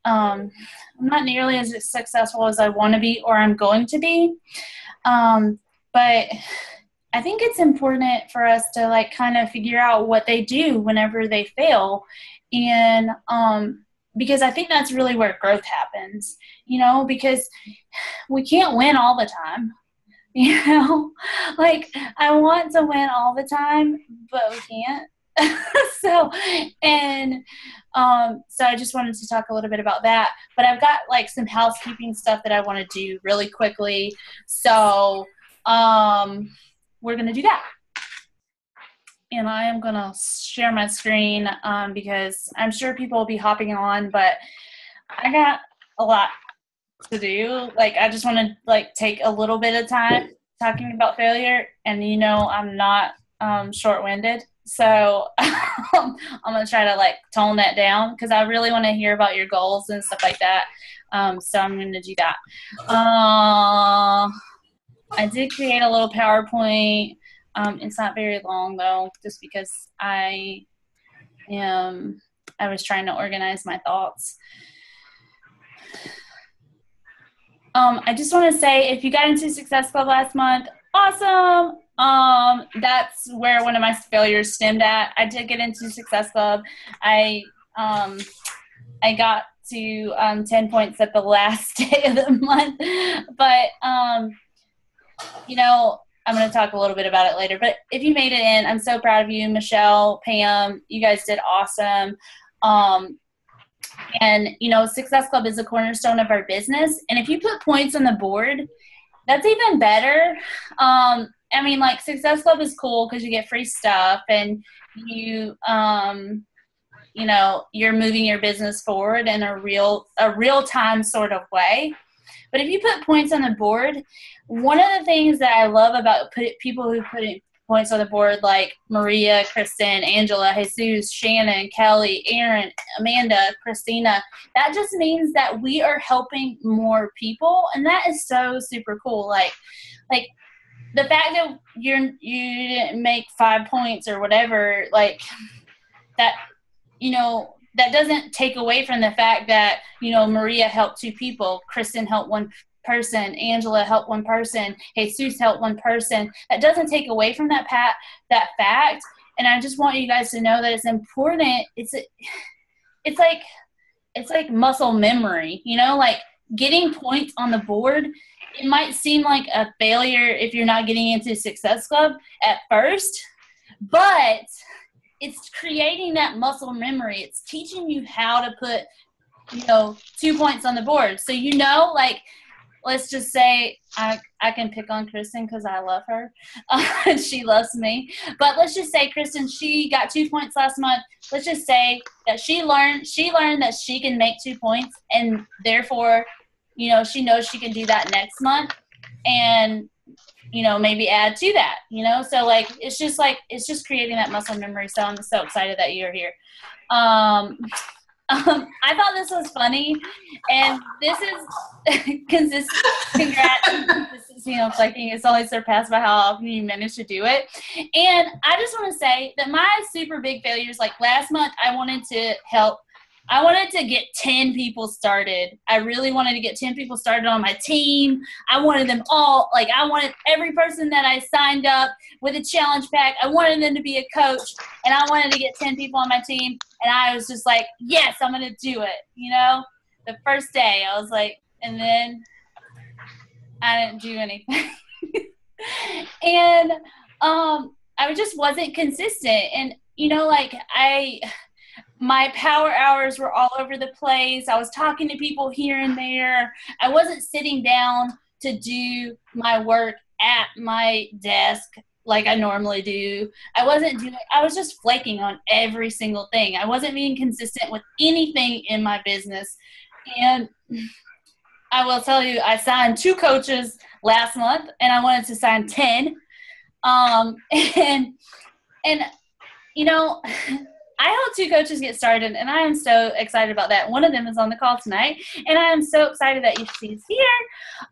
I'm not nearly as successful as I want to be or I'm going to be. But I think it's important for us to like kind of figure out what they do whenever they fail. And because I think that's really where growth happens, because we can't win all the time. You know, like I want to win all the time, but we can't. so, and so I just wanted to talk a little bit about that. But I've got like some housekeeping stuff that I want to do really quickly. So, we're going to do that. And I am going to share my screen because I'm sure people will be hopping on, but I got a lot to do. Like, I just want to like take a little bit of time talking about failure, and I'm not short-winded, so I'm gonna try to like tone that down because I really want to hear about your goals and stuff like that. So I'm gonna do that. I did create a little PowerPoint. It's not very long though, just because I was trying to organize my thoughts. I just want to say, if you got into Success Club last month, awesome. That's where one of my failures stemmed at. I did get into Success Club. I got to 10 points at the last day of the month, but I'm going to talk a little bit about it later. But if you made it in, I'm so proud of you, Michelle, Pam. You guys did awesome. And, Success Club is a cornerstone of our business. And if you put points on the board, that's even better. Success Club is cool because you get free stuff and you're moving your business forward in a real-time sort of way. But if you put points on the board, one of the things that I love about people who put points on the board, like Maria, Kristen, Angela, Jesus, Shannon, Kelly, Aaron, Amanda, Christina, that just means that we are helping more people, and that is so super cool. Like the fact that you didn't make 5 points or whatever, like that, that doesn't take away from the fact that, Maria helped 2 people, Kristen helped 1 person, Angela helped 1 person, Jesus helped 1 person. That doesn't take away from that fact. And I just want you guys to know that it's important. It's like muscle memory, like getting points on the board. It might seem like a failure if you're not getting into Success Club at first, but it's creating that muscle memory. It's teaching you how to put, 2 points on the board. So, let's just say I can pick on Kristen because I love her. She loves me. But let's just say, Kristen, she got 2 points last month. Let's just say that she learned that she can make 2 points, and therefore, she knows she can do that next month and, maybe add to that, So, it's just creating that muscle memory. So I'm so excited that you're here. I thought this was funny, and this is consistent. Congrats, consistency on clicking. It's always surpassed by how often you manage to do it. And I just want to say that my super big failures, like last month, I wanted to get 10 people started. I really wanted to get 10 people started on my team. I wanted them all, I wanted every person that I signed up with a challenge pack. I wanted them to be a coach, and I wanted to get 10 people on my team. And I was just like, yes, I'm going to do it. The first day I was like, and then I didn't do anything. And I just wasn't consistent. And, my power hours were all over the place. I was talking to people here and there. I wasn't sitting down to do my work at my desk like I normally do. I was just flaking on every single thing. I wasn't being consistent with anything in my business. And I will tell you, I signed 2 coaches last month, and I wanted to sign 10. I helped 2 coaches get started, and I am so excited about that. One of them is on the call tonight, and I am so excited that she's here.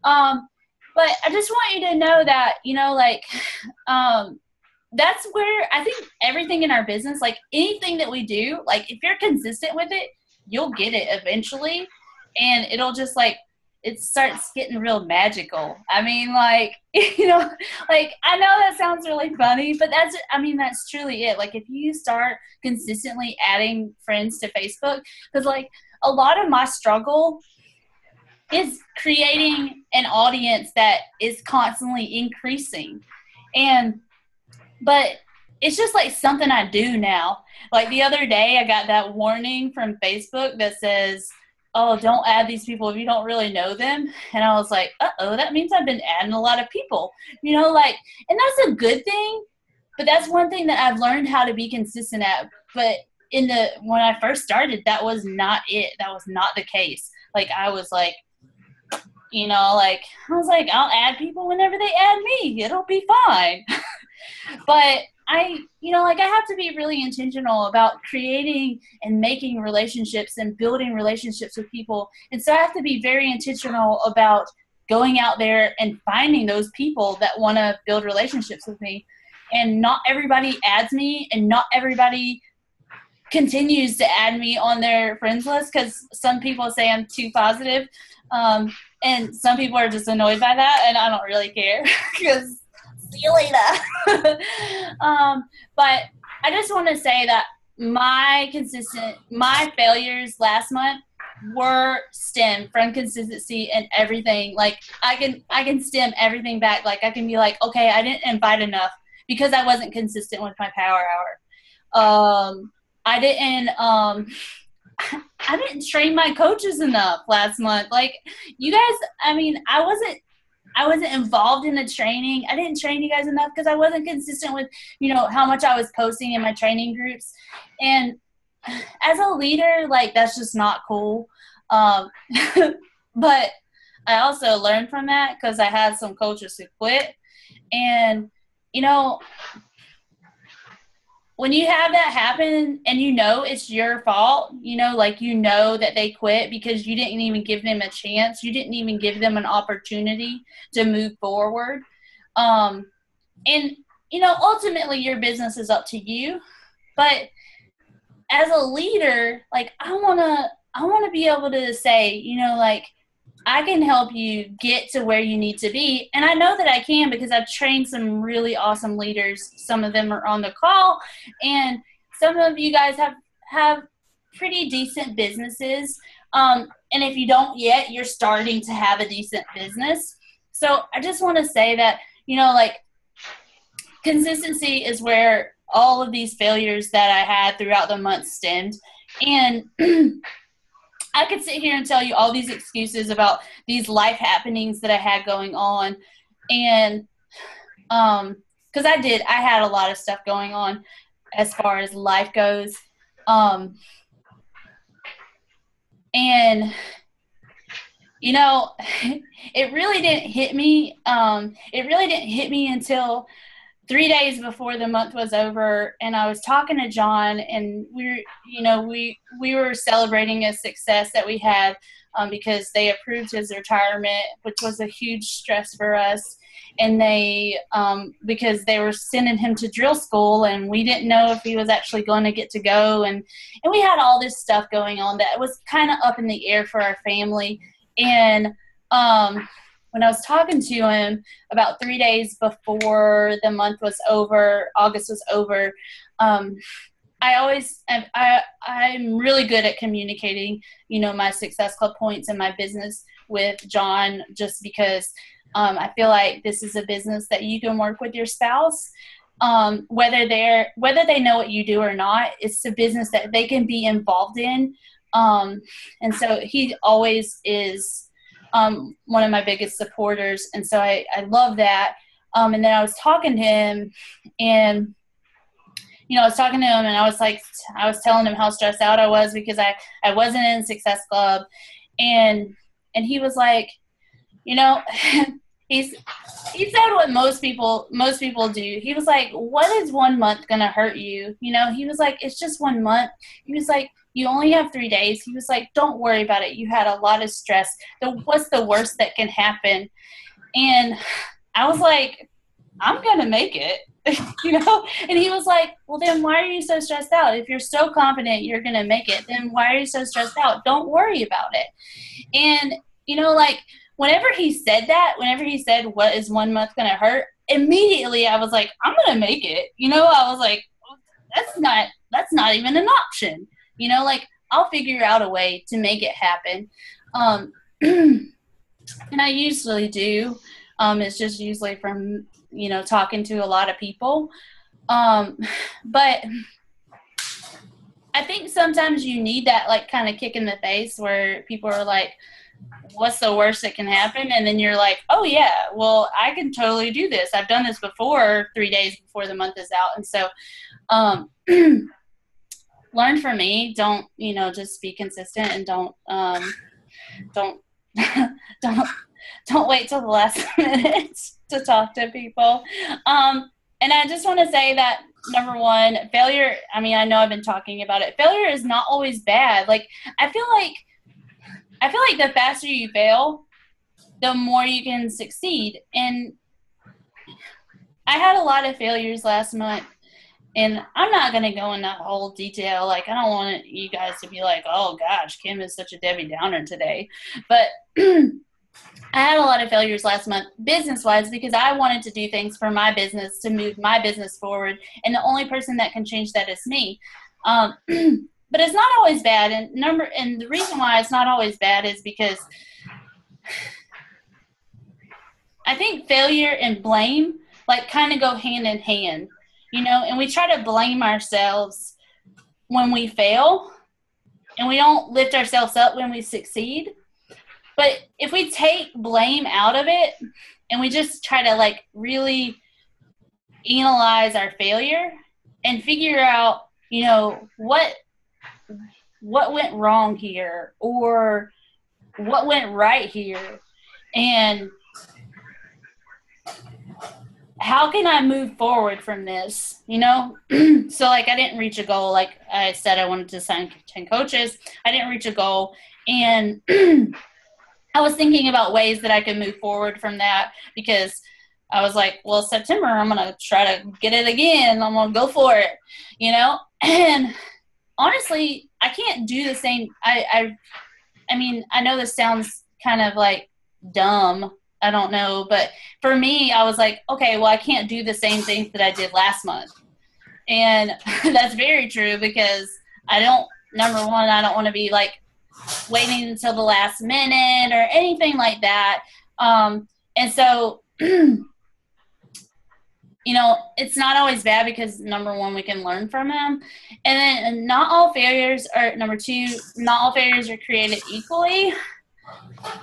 But I just want you to know that, that's where I think everything in our business, anything that we do, if you're consistent with it, you'll get it eventually. and it'll just like, it starts getting real magical. I mean, like, you know, like, I know that sounds really funny, but that's truly it. Like, if you start consistently adding friends to Facebook, because like a lot of my struggle is creating an audience that is constantly increasing. But it's just like something I do now. Like the other day, I got that warning from Facebook that says, "Oh, don't add these people if you don't really know them." And I was like, "Uh-oh, that means I've been adding a lot of people." You know, like, and that's a good thing, but that's one thing that I've learned how to be consistent at. But when I first started, that was not it. That was not the case. Like, I was like, you know, like, I was like, I'll add people whenever they add me. It'll be fine. But I have to be really intentional about creating and making relationships and building relationships with people. And so I have to be very intentional about going out there and finding those people that want to build relationships with me. And not everybody adds me, and not everybody continues to add me on their friends list, because some people say I'm too positive. And some people are just annoyed by that, and I don't really care because see you later. But I just want to say that my failures last month were stemmed from consistency and everything. Like, I can stem everything back. Like, I can be like, okay, I didn't invite enough because I wasn't consistent with my power hour. I didn't train my coaches enough last month. Like, you guys, I mean, I wasn't involved in the training. I didn't train you guys enough because I wasn't consistent with, how much I was posting in my training groups. And as a leader, like, that's just not cool. But I also learned from that because I had some coaches who quit. And, when you have that happen and it's your fault, that they quit because you didn't even give them a chance. You didn't even give them an opportunity to move forward. And ultimately your business is up to you. But as a leader, like, I want to be able to say, I can help you get to where you need to be. And I know that I can because I've trained some really awesome leaders. Some of them are on the call, and some of you guys have pretty decent businesses. And if you don't yet, you're starting to have a decent business. So I just want to say that, consistency is where all of these failures that I had throughout the month stemmed. And I could sit here and tell you all these excuses about these life happenings that I had going on. And because I had a lot of stuff going on as far as life goes. And, it really didn't hit me. It really didn't hit me until 3 days before the month was over, and I was talking to John, and we were celebrating a success that we had because they approved his retirement, which was a huge stress for us. And they because they were sending him to drill school, and we didn't know if he was actually going to get to go, and we had all this stuff going on that was kind of up in the air for our family. And when I was talking to him about 3 days before the month was over, August was over, I'm really good at communicating, my Success Club points in my business with John, just because I feel like this is a business that you can work with your spouse, whether they know what you do or not. It's a business that they can be involved in. And so he always is one of my biggest supporters. And so I love that. And then I was talking to him, and, and I was telling him how stressed out I was because I wasn't in Success Club. And he was like, he said what most people do. He was like, what is 1 month going to hurt you? He was like, it's just 1 month. He was like, you only have 3 days. He was like, don't worry about it. You had a lot of stress. What's the worst that can happen? And I was like, I'm going to make it. And he was like, well, then why are you so stressed out? If you're so confident you're going to make it, then why are you so stressed out? Don't worry about it. And, like, whenever he said that, whenever he said, what is 1 month going to hurt? Immediately I was like, I'm going to make it. I was like, that's not even an option. Like, I'll figure out a way to make it happen. And I usually do. It's just usually from, talking to a lot of people. But I think sometimes you need that, like, kind of kick in the face where people are like, what's the worst that can happen? And then you're like, oh yeah, well, I can totally do this. I've done this before, 3 days before the month is out. And so, learn from me. Don't, just be consistent, and don't don't wait till the last minute to talk to people. And I just want to say that, number one, failure, I mean, I know I've been talking about it. Failure is not always bad. Like, I feel like the faster you fail, the more you can succeed. And I had a lot of failures last month, and I'm not going to go into whole detail. Like, I don't want you guys to be like, oh gosh, Kim is such a Debbie Downer today. But I had a lot of failures last month, business-wise, because I wanted to do things for my business to move my business forward, and the only person that can change that is me. But it's not always bad, and the reason why it's not always bad is because I think failure and blame, like, kind of go hand in hand, and we try to blame ourselves when we fail, and we don't lift ourselves up when we succeed. But if we take blame out of it and we just try to, like, really analyze our failure and figure out, what went wrong here or what went right here, and how can I move forward from this, So, like, I didn't reach a goal. Like I said, I wanted to sign 10 coaches. I didn't reach a goal, and I was thinking about ways that I could move forward from that, because I was like, well, September, I'm going to try to get it again. I'm going to go for it, And honestly, I can't do the same. I mean, I know this sounds kind of like dumb. I don't know. But for me, I was like, okay, well, I can't do the same things that I did last month. And that's very true, because number one, I don't want to be like waiting until the last minute or anything like that. And so, it's not always bad, because number one, we can learn from them. And then number two, not all failures are created equally.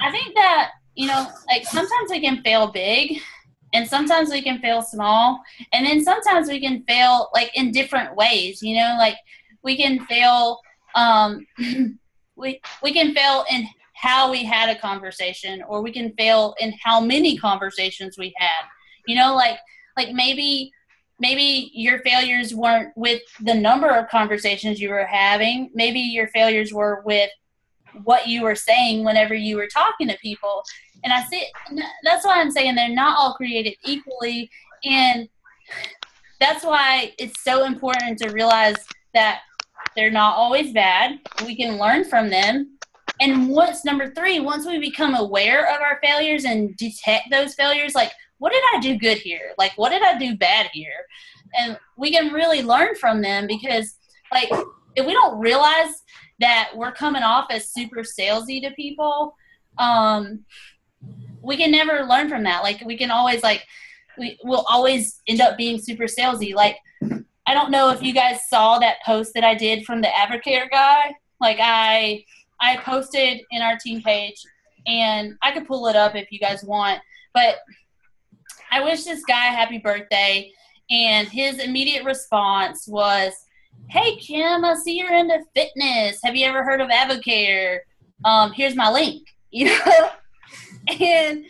I think that, like, sometimes we can fail big, and sometimes we can fail small. And then sometimes we can fail, like, in different ways, like we can fail, we can fail in how we had a conversation, or we can fail in how many conversations we had, like maybe your failures weren't with the number of conversations you were having. Maybe your failures were with what you were saying whenever you were talking to people. And that's why I'm saying they're not all created equally. And that's why it's so important to realize that they're not always bad. We can learn from them. And number three, once we become aware of our failures and detect those failures, like, what did I do good here? Like, what did I do bad here? And we can really learn from them, because, like, if we don't realize that we're coming off as super salesy to people, we can never learn from that. Like, we can always, like, we'll always end up being super salesy. Like, I don't know if you guys saw that post that I did from the Advocare guy. Like, I posted in our team page, and I could pull it up if you guys want, but I wish this guy happy birthday, and his immediate response was, hey, Kim, I see you're into fitness. Have you ever heard of Advocare? Here's my link, And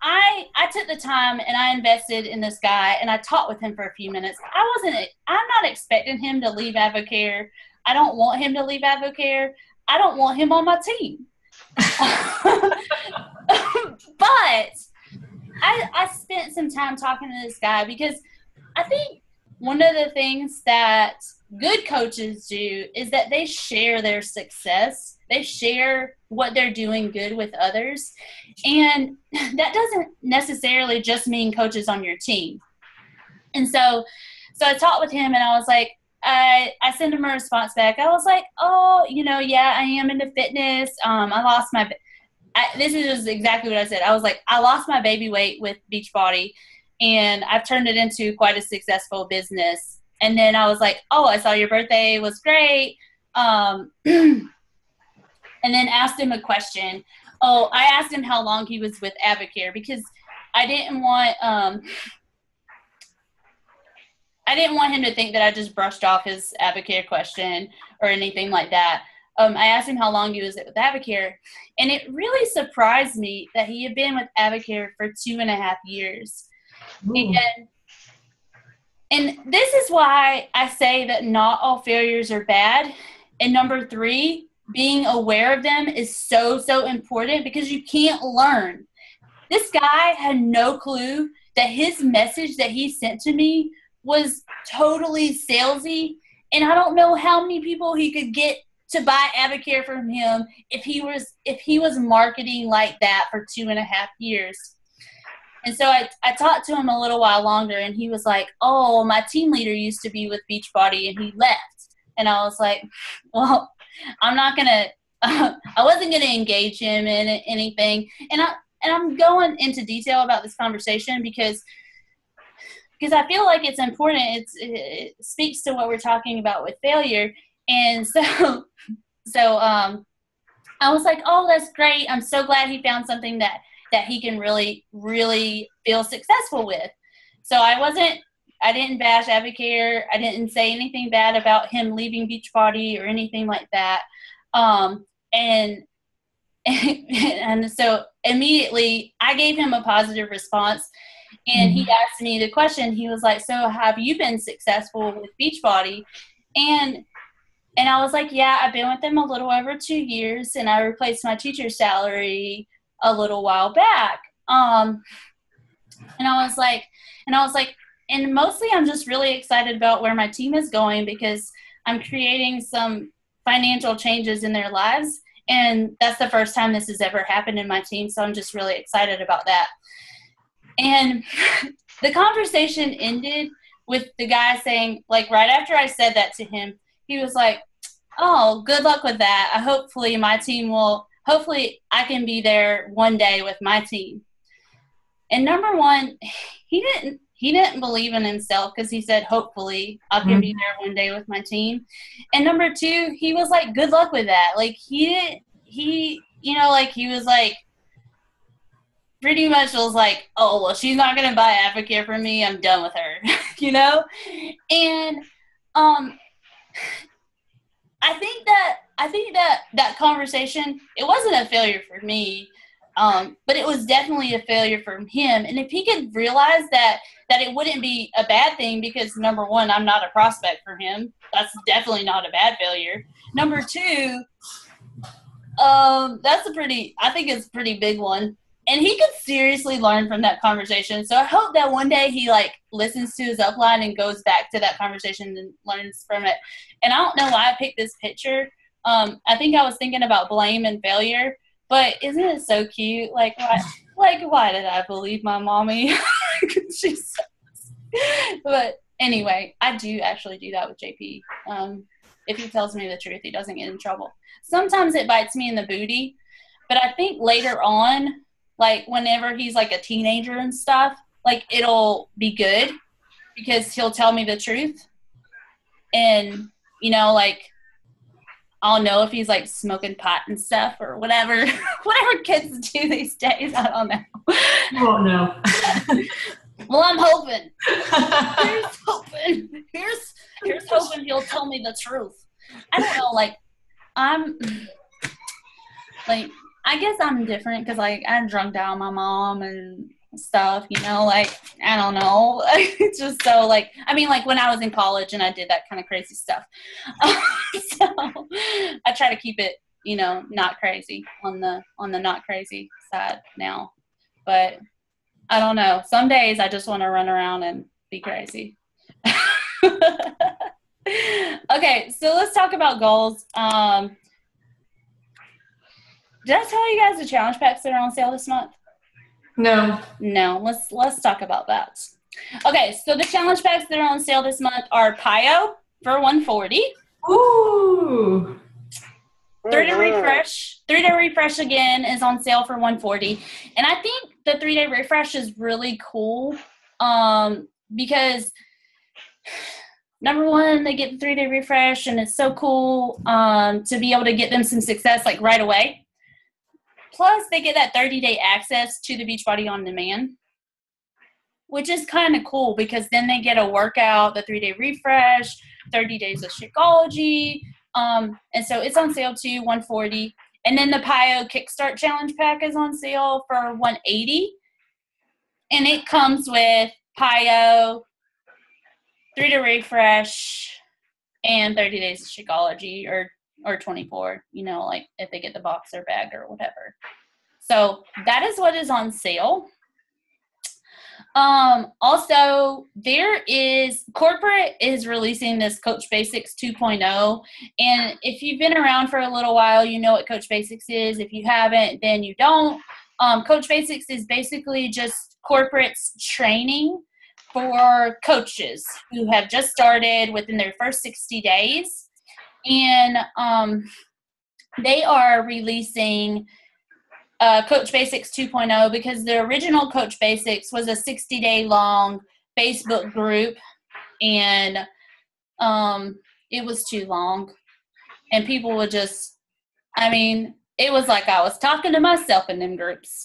I took the time and I invested in this guy, and I talked with him for a few minutes. I'm not expecting him to leave Advocare. I don't want him to leave Advocare. I don't want him on my team. But I spent some time talking to this guy because I think one of the things that good coaches do is that they share their success. They share what they're doing good with others. And that doesn't necessarily just mean coaches on your team. And so I talked with him and I was like, I sent him a response back. I was like, oh, yeah, I am into fitness. I lost my this is just exactly what I said. I was like, I lost my baby weight with Beachbody, and I've turned it into quite a successful business. And then I was like, oh, I saw your birthday was great. And then asked him a question. Oh, I asked him how long he was with Advocare because I didn't want him to think that I just brushed off his Advocare question or anything like that. I asked him how long he was with Advocare, and it really surprised me that he had been with Advocare for 2.5 years. And this is why I say that not all failures are bad. And number 3, being aware of them is so, so important because you can't learn. This guy had no clue that his message that he sent to me was totally salesy, and I don't know how many people he could get to buy Advocare from him if he was marketing like that for 2.5 years. And so I talked to him a little while longer, and he was like, oh, my team leader used to be with Beachbody and he left. And I was like, well, I wasn't gonna engage him in anything. And I'm going into detail about this conversation because I feel like it's important. It speaks to what we're talking about with failure. And so I was like, oh, that's great. I'm so glad he found something that he can really, really feel successful with. So I didn't bash Advocare. I didn't say anything bad about him leaving Beachbody or anything like that. And so immediately I gave him a positive response. And he asked me the question. He was like, so have you been successful with Beachbody? And I was like, yeah, I've been with them a little over 2 years, and I replaced my teacher's salary a little while back. And I was like, and mostly I'm just really excited about where my team is going because I'm creating some financial changes in their lives. And that's the first time this has ever happened in my team. So I'm just really excited about that. And the conversation ended with the guy saying, like, right after I said that to him, he was like, oh, good luck with that. Hopefully I can be there one day with my team. And number 1, he didn't believe in himself because he said, hopefully I can be there one day with my team. And number 2, he was like, good luck with that. Like he was like, pretty much was like, oh, well, she's not going to buy Advocare from me. I'm done with her, And I think that conversation, it wasn't a failure for me, but it was definitely a failure from him. And if he could realize that it wouldn't be a bad thing because, number 1, I'm not a prospect for him. That's definitely not a bad failure. Number 2, I think it's a pretty big one. And he could seriously learn from that conversation. So I hope that one day he listens to his upline and goes back to that conversation and learns from it. And I don't know why I picked this picture. I think I was thinking about blame and failure, but isn't it so cute? Like why did I believe my mommy? She sucks. But anyway, I do actually do that with JP. If he tells me the truth, he doesn't get in trouble. Sometimes it bites me in the booty, but I think later on, whenever he's a teenager and stuff, it'll be good because he'll tell me the truth. And, I'll know if he's smoking pot and stuff or whatever kids do these days. I don't know. You won't know. Well, I'm hoping. Here's hoping he'll tell me the truth. I don't know, I guess I'm different because, I drunk down my mom and stuff, I don't know. It's just so, when I was in college and I did that kind of crazy stuff. So I try to keep it, not crazy on the not crazy side now. But I don't know. Some days I just want to run around and be crazy. Okay, so let's talk about goals. Did I tell you guys the challenge packs that are on sale this month? No. No, let's talk about that. Okay, so the challenge packs that are on sale this month are PiYo for $140. Ooh. 3-day refresh again is on sale for $140. And I think the 3-day refresh is really cool because number one, they get the 3-day refresh, and it's so cool to be able to get them some success like right away. Plus, they get that 30-day access to the Beachbody On Demand, which is kind of cool because then they get a workout, the 3-day refresh, 30 days of Shakeology. And so it's on sale too, $140. And then the PiYo Kickstart Challenge Pack is on sale for $180. And it comes with PiYo, 3-day refresh, and 30 days of Shakeology, or 24, like if they get the box or bag or whatever. So that is what is on sale. Also, corporate is releasing this Coach Basics 2.0. And if you've been around for a little while, you know what Coach Basics is. If you haven't, then you don't. Coach Basics is basically just corporate's training for coaches who have just started within their first 60 days. And they are releasing Coach Basics 2.0 because the original Coach Basics was a 60-day long Facebook group, and it was too long, and people would just, it was like I was talking to myself in them groups.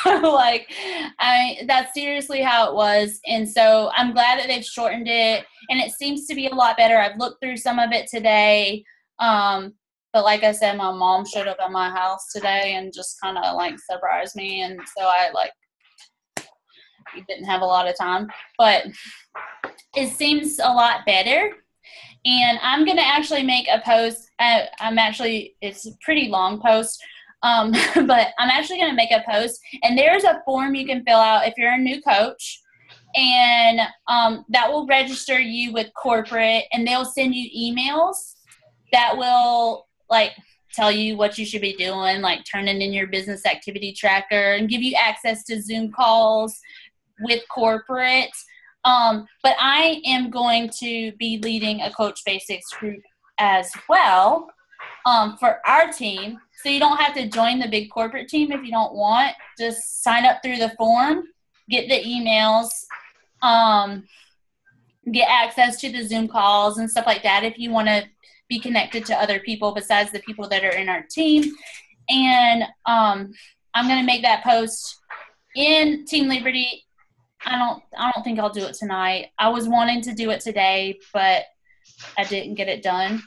That's seriously how it was. And so I'm glad that they've shortened it, and it seems to be a lot better. I've looked through some of it today. But like I said, my mom showed up at my house today and just kind of surprised me. And so I didn't have a lot of time, but it seems a lot better. And I'm going to actually make a post. It's a pretty long post, but I'm actually going to make a post. And there's a form you can fill out if you're a new coach. And that will register you with corporate. And they'll send you emails that will tell you what you should be doing, turning in your business activity tracker, and give you access to Zoom calls with corporate. But I am going to be leading a Coach Basics group as well for our team. So you don't have to join the big corporate team if you don't want. Just sign up through the form, get the emails, get access to the Zoom calls and stuff like that if you want to be connected to other people besides the people that are in our team. And I'm going to make that post in Team Liberty. I don't think I'll do it tonight. I was wanting to do it today, but I didn't get it done.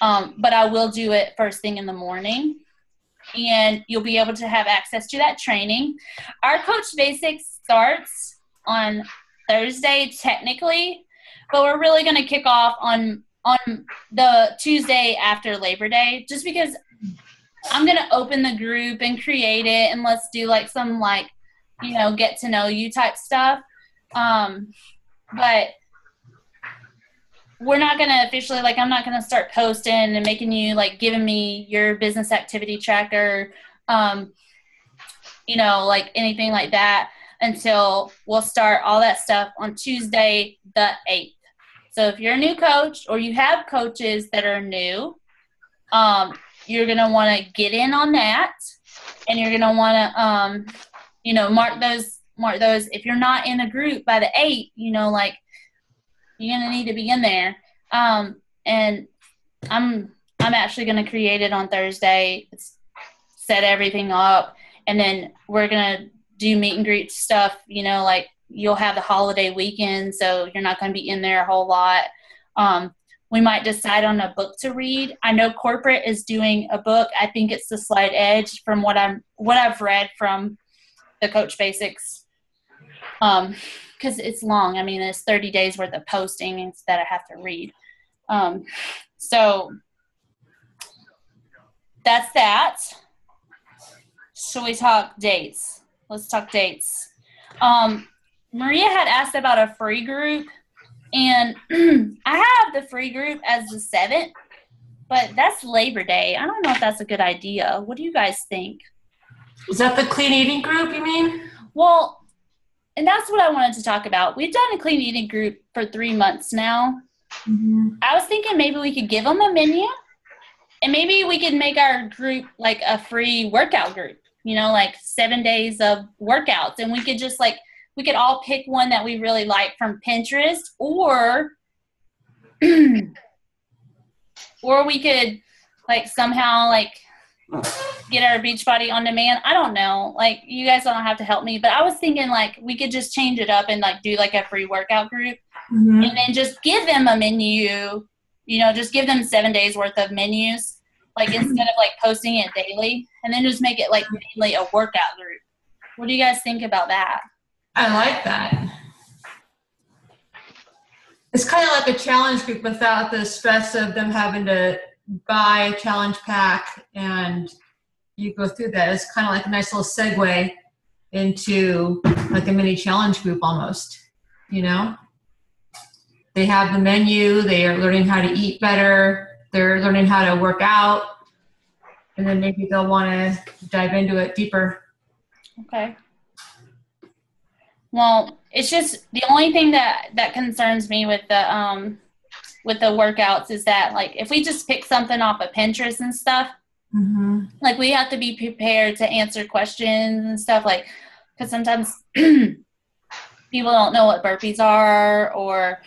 But I will do it first thing in the morning, and you'll be able to have access to that training. Our Coach Basics starts on Thursday technically, but we're really going to kick off on the Tuesday after Labor Day, just because I'm going to open the group and create it, and let's do some get to know you type stuff. But we're not going to officially, I'm not going to start posting and making you giving me your business activity tracker, anything like that until we'll start all that stuff on Tuesday the 8th. So if you're a new coach or you have coaches that are new, you're going to want to get in on that, and you're going to want to, mark those. If you're not in a group by the 8th, you're going to need to be in there. And I'm actually going to create it on Thursday, set everything up, and then we're going to do meet and greet stuff, you'll have the holiday weekend, so you're not going to be in there a whole lot. We might decide on a book to read. I know corporate is doing a book. I think it's The Slight Edge from what I've read from the Coach Basics. Because it's long. It's 30 days worth of postings that I have to read. So that's that. Shall we talk dates? Let's talk dates. Maria had asked about a free group, and I have the free group as the 7th, but that's Labor Day. I don't know if that's a good idea. What do you guys think? Is that the clean eating group, you mean? Well, and that's what I wanted to talk about. We've done a clean eating group for 3 months now. Mm-hmm. I was thinking maybe we could give them a menu, and maybe we could make our group like a free workout group, like 7 days of workouts. And we could just we could all pick one that we really like from Pinterest, or or we could somehow get our Beachbody on demand. I don't know. You guys don't have to help me, but I was thinking we could just change it up and do a free workout group, Mm-hmm. and then just give them a menu, just give them 7 days worth of menus, instead of posting it daily, and then just make it mainly a workout group. What do you guys think about that? I like that. It's kind of like a challenge group without the stress of them having to buy a challenge pack and you go through that. It's kind of like a nice little segue into a mini challenge group almost, They have the menu, they are learning how to eat better, they're learning how to work out, and then maybe they'll want to dive into it deeper. Okay. Well, it's just the only thing that concerns me with the workouts is that if we just pick something off of Pinterest and stuff, mm-hmm. We have to be prepared to answer questions and stuff, because sometimes people don't know what burpees are, or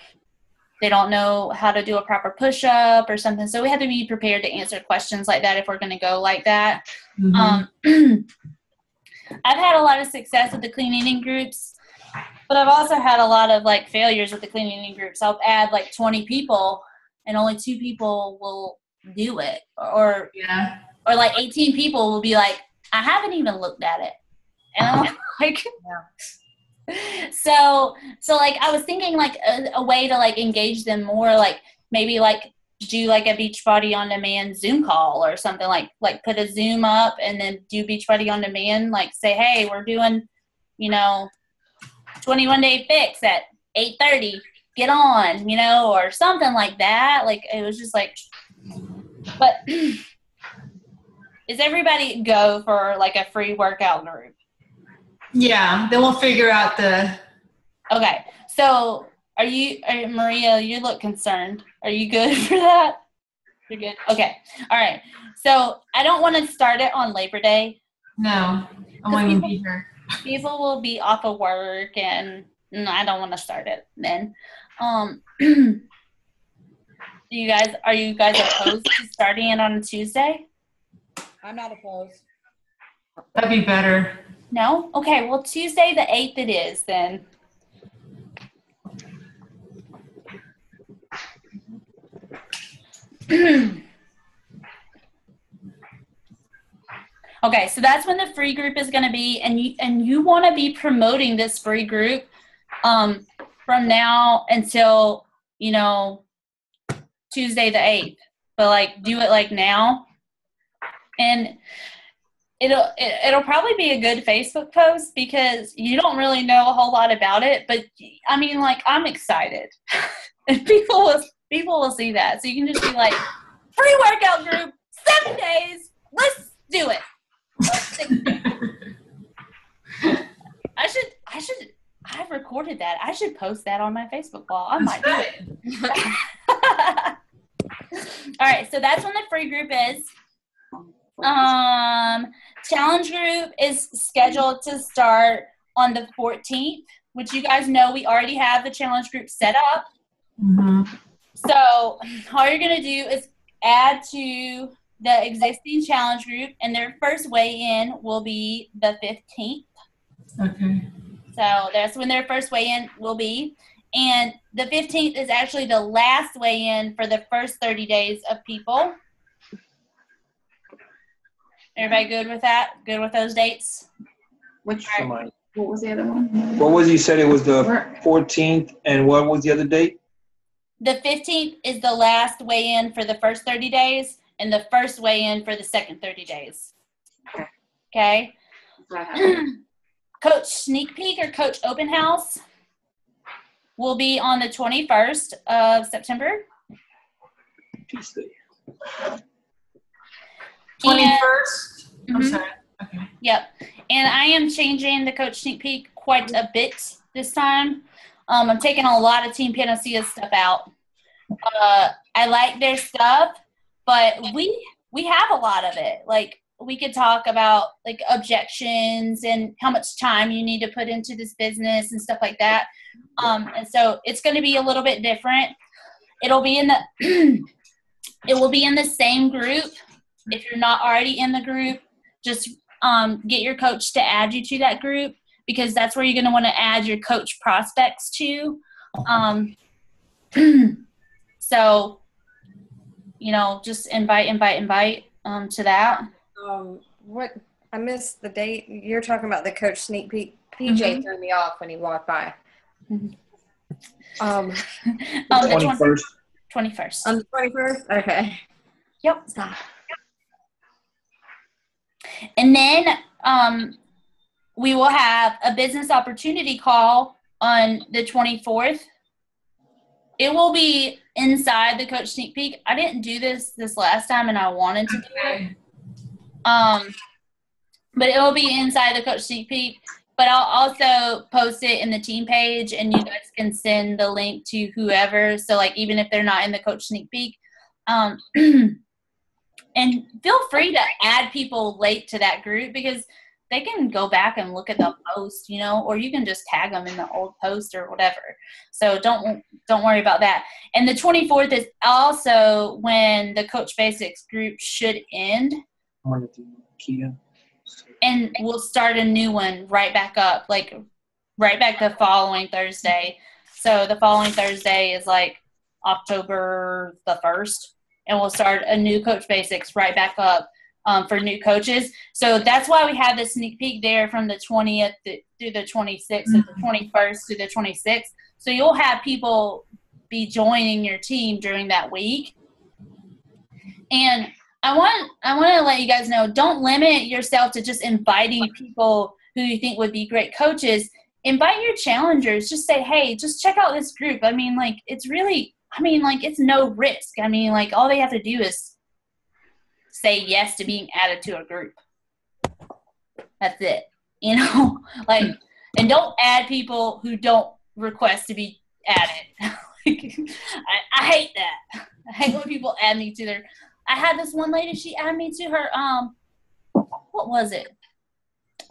they don't know how to do a proper push-up or something. So we have to be prepared to answer questions like that if we're going to go like that. Mm-hmm. I've had a lot of success with the clean eating groups, but I've also had a lot of failures with the clean eating groups. I'll add 20 people and only 2 people will do it, or 18 people will be I haven't even looked at it. And I'm So I was thinking a way to engage them more, maybe do a Beachbody on demand Zoom call or something, put a Zoom up and then do Beachbody on demand, say, hey, we're doing 21 Day Fix at 8:30, get on, or something like that. It was just but is everybody go for a free workout group? Yeah, then we'll figure out the... Okay, so Maria, you look concerned. Are you good for that? You're good? Okay, all right. So I don't want to start it on Labor Day. No, I won't even be here. People will be off of work, and I don't want to start it then. Are you guys opposed to starting it on a Tuesday? I'm not opposed. That'd be better. No? Okay, well, Tuesday the 8th it is then. Okay, so that's when the free group is going to be, and you want to be promoting this free group from now until Tuesday the 8th, but do it now, and it'll probably be a good Facebook post because you don't really know a whole lot about it, but I mean I'm excited and people will see that, so you can just be free workout group, 7 days, let's do it. I've recorded that. I should post that on my Facebook wall. I might do it. All right, so that's when the free group is. Challenge group is scheduled to start on the 14th, which you guys know we already have the challenge group set up. Mm-hmm. So all you're going to do is add to the existing challenge group, and their first weigh-in will be the 15th. Okay. So that's when their first weigh-in will be. And the 15th is actually the last weigh-in for the first 30 days of people. Everybody good with that? Good with those dates? What was the other one? What was you said it was the 14th, and what was the other date? The 15th is the last weigh-in for the first 30 days, and the first weigh-in for the second 30 days. Okay? Coach Sneak Peek or Coach Open House will be on the 21st of September. Tuesday. 21st? I'm Mhm. sorry. Okay. Yep. And I am changing the Coach Sneak Peek quite a bit this time. I'm taking a lot of Team Panacea stuff out. I like their stuff, but we have a lot of it. Like, we could talk about like objections and how much time you need to put into this business and stuff like that. And so it's going to be a little bit different. It'll be in the it will be in the same group. If you're not already in the group, just get your coach to add you to that group, because that's where you're going to want to add your coach prospects to. So, just invite to that. What, I missed the date. You're talking about the Coach Sneak Peek. PJ threw me off when he walked by. Mhm. The 21st. 21st. On the 21st? Okay. Yep. And then we will have a business opportunity call on the 24th. It will be inside the Coach Sneak Peek. I didn't do this last time, and I wanted to do it. But it will be inside the Coach Sneak Peek. But I'll also post it in the team page, and you guys can send the link to whoever. So, like, even if they're not in the Coach Sneak Peek. And feel free to add people late to that group, because they can go back and look at the post, or you can just tag them in the old post or whatever. So don't worry about that. And the 24th is also when the Coach Basics group should end. And we'll start a new one right back up, like right back the following Thursday. So the following Thursday is like October the 1st. And we'll start a new Coach Basics right back up for new coaches. So that's why we have this sneak peek there from the 20th through the 26th, or the 21st through the 26th. So you'll have people be joining your team during that week. And I want to let you guys know, don't limit yourself to just inviting people who you think would be great coaches. Invite your challengers. Just say, hey, just check out this group. I mean, like, it's no risk. I mean, like, all they have to do is say yes to being added to a group. That's it. Like, and don't add people who don't request to be added. I hate that. I hate when people add me to their. I had this one lady, she added me to her, what was it?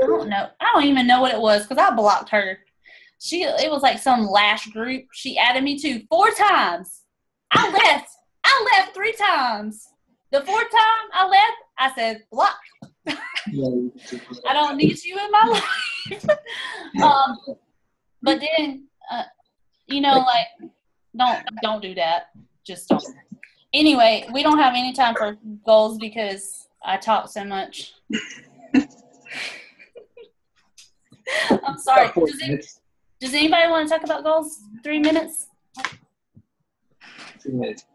I don't know. I don't even know what it was, because I blocked her. It was like some Lash group she added me to 4 times. I left 3 times. The 4th time I left, I said, block. I don't need you in my life. But then, like, don't do that. Just don't. Anyway, we don't have any time for goals because I talk so much. I'm sorry. Does anybody want to talk about goals? 3 minutes? 3 minutes.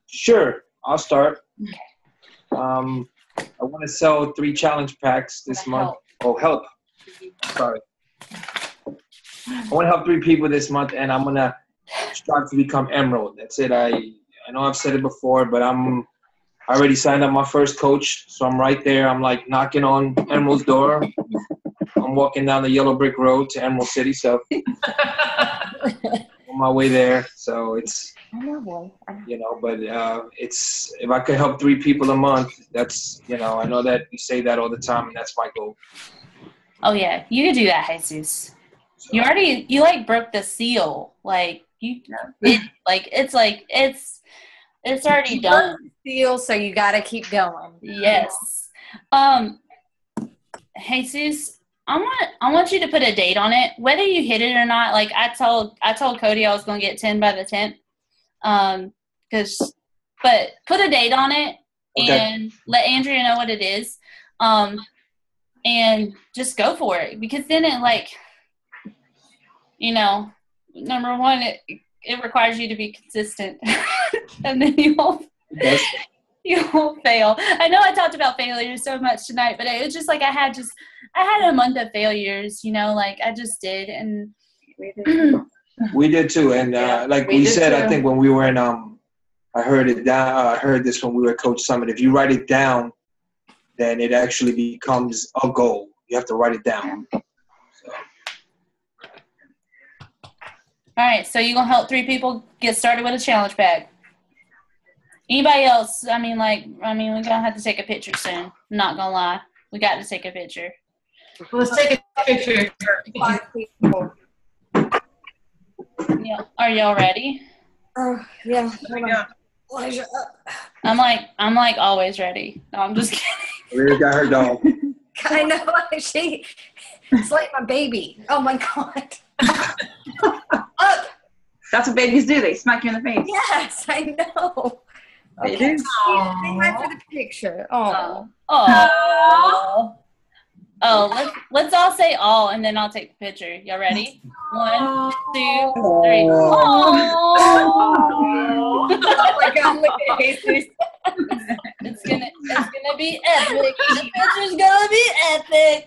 Sure. I'll start. I want to sell 3 challenge packs this month. Help. Sorry. I want to help 3 people this month, and I'm going to strive to become Emerald. That's it. I know I've said it before, but I already signed up my first coach, so I'm right there. I'm like knocking on Emerald's door. I'm walking down the yellow brick road to Emerald City, so on my way there. So it's, but it's, if I could help 3 people a month, that's, I know that we say that all the time, and that's my goal. Oh yeah, you could do that, Jesus. So, you like broke the seal, like it's already done. Seal, so you got to keep going. Yes. Jesus, I want you to put a date on it, whether you hit it or not. Like I told Cody I was going to get 10 by the 10th. But put a date on it, okay, and let Andrea know what it is. And just go for it, because then it, like, number one, it requires you to be consistent. And then You won't fail. I know I talked about failures so much tonight, but it was just like I had a month of failures, like I just did. And we did too. And like we said, too. I think when we were in, I heard it down. I heard this when we were at Coach Summit. If you write it down, then it actually becomes a goal. You have to write it down. So. all right, so you're gonna help 3 people get started with a challenge pack. Anybody else? I mean, we're gonna have to take a picture soon. I'm not gonna lie, we got to take a picture. Well, let's take a picture. 5 people. Yeah, are y'all ready? Oh, yeah. Hold on. Elijah, I'm like always ready. No, I'm just kidding. We got her dog. I know. It's like my baby. Oh, my God. Up. That's what babies do. They smack you in the face. Yes, I know. They Okay. do. Say hi for the picture. Oh. Oh, let's all say all, and then I'll take the picture. Y'all ready? 1, 2, 3. Oh my God, look at Jesus. It's gonna be epic. The picture's gonna be epic.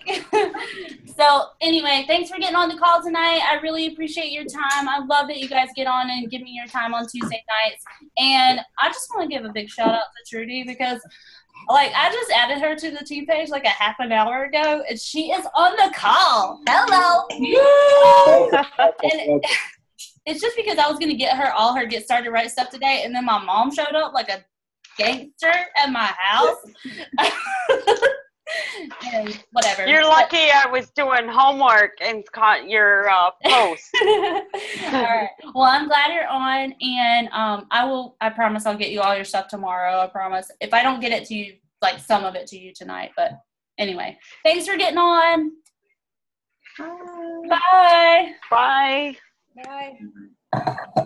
So anyway, thanks for getting on the call tonight. I really appreciate your time. I love that you guys get on and give me your time on Tuesday nights. And I just want to give a big shout out to Trudy because I just added her to the team page like a half an hour ago, and she is on the call. Hello. And it's just because I was going to get her all her get started right stuff today, and then my mom showed up like a gangster at my house. And whatever. You're lucky I was doing homework and caught your post. All right. Well, I'm glad you're on, and I promise I'll get you all your stuff tomorrow. I promise. If I don't get it to you, some of it to you tonight, but anyway, thanks for getting on. Bye. Bye. Bye.